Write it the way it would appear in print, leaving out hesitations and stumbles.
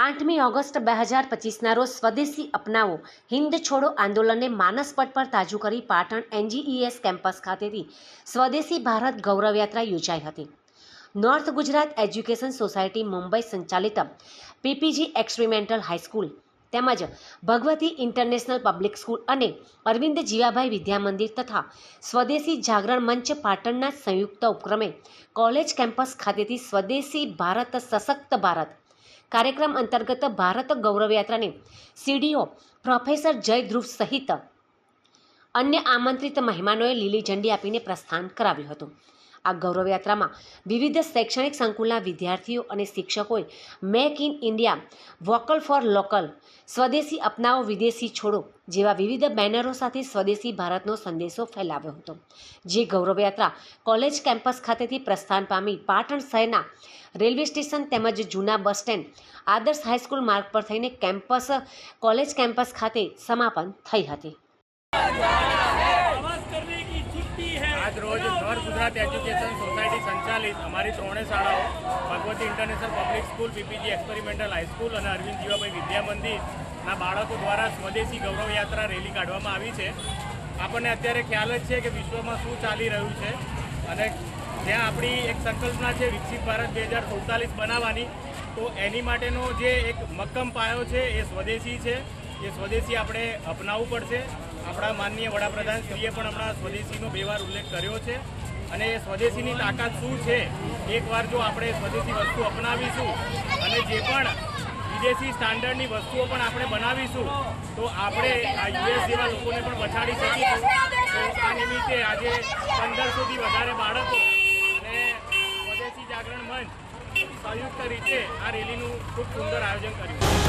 8મી August 2025ના રોજ સ્વદેશી અપનાવો હિન્દ છોડો આંદોલનને માનસપટ પર તાજુ કરી પાટણ NGES કેમ્પસ ખાતેથી સ્વદેશી ભારત ગૌરવ યાત્રા યોજાઈ હતી. North Gujarat education society Mumbai સંચાલિત PPG એક્સપેરિમેન્ટલ હાઈસ્કૂલ તેમજ ભગવતી ઇન્ટરનેશનલ પબ્લિક સ્કૂલ અને અરવિંદ જીવાભાઈ વિદ્યા મંદિર તથા સ્વદેશી જાગરણ મંચ પાટણના સંયુક્ત ઉપક્રમે કોલેજ કેમ્પસ ખાતેથી સ્વદેશી ભારત સશક્ત ભારત કાર્યક્રમ અંતર્ગત ભારત ગૌરવ યાત્રાને CDO પ્રોફેસર જય ધ્રુવ સહિત અન્ય આમંત્રિત મહેમાનોએ લીલી ઝંડી આપીને પ્રસ્થાન કરાવ્યું હતું. આ ગૌરવ યાત્રામાં વિવિધ શૈક્ષણિક સંકુલના વિદ્યાર્થીઓ અને શિક્ષકોએ make in India, vocal for local, સ્વદેશી અપનાવો વિદેશી છોડો જેવા વિવિધ બેનરો સાથે સ્વદેશી ભારતનો સંદેશો ફેલાવ્યો હતો. જે ગૌરવ યાત્રા કોલેજ કેમ્પસ ખાતેથી પ્રસ્થાન પામી પાટણ શહેરના રેલવે સ્ટેશન તેમજ જૂના બસ સ્ટેન્ડ આદર્શ હાઈસ્કૂલ માર્ગ પર થઈને કોલેજ કેમ્પસ ખાતે સમાપન થઈ હતી. आज रोज नॉर्थ गुजरात एजुकेशन सोसायटी संचालित हमारी त्रोणे शाळाओं Bhagwati international public school, PPG experimental high school और अरविंद जीवाभाई विद्या मंदिर बाळको द्वारा स्वदेशी गौरव यात्रा रेली काढवामां आवी छे. आपने अत्यारे ख्याल ज छे कि विश्व में शुं चाली रह्युं छे अने ज्यां आपणी एक संकल्पना छे विकसित भारत 2047 बनाववानी, तो एनी माटेनो जे एक मक्कम पायो छे ए स्वदेशी छे. ये स्वदेशी આપણે અપનાવવું પડશે. આપણા માનનીય વડાપ્રધાનશ્રીએ પણ હમણાં સ્વદેશીનો બે વાર ઉલ્લેખ કર્યો છે અને એ સ્વદેશીની તાકાત શું છે, એકવાર જો આપણે સ્વદેશી વસ્તુ અપનાવીશું અને જે પણ વિદેશી સ્ટાન્ડર્ડની વસ્તુઓ પણ આપણે બનાવીશું તો આપણે આ US જેવા લોકોને પણ પછાડી શકીશું. તો આ નિમિત્તે આજે 1500થી વધારે બાળકો અને સ્વદેશી જાગરણ મંચ સંયુક્ત રીતે આ રેલીનું ખૂબ સુંદર આયોજન કર્યું.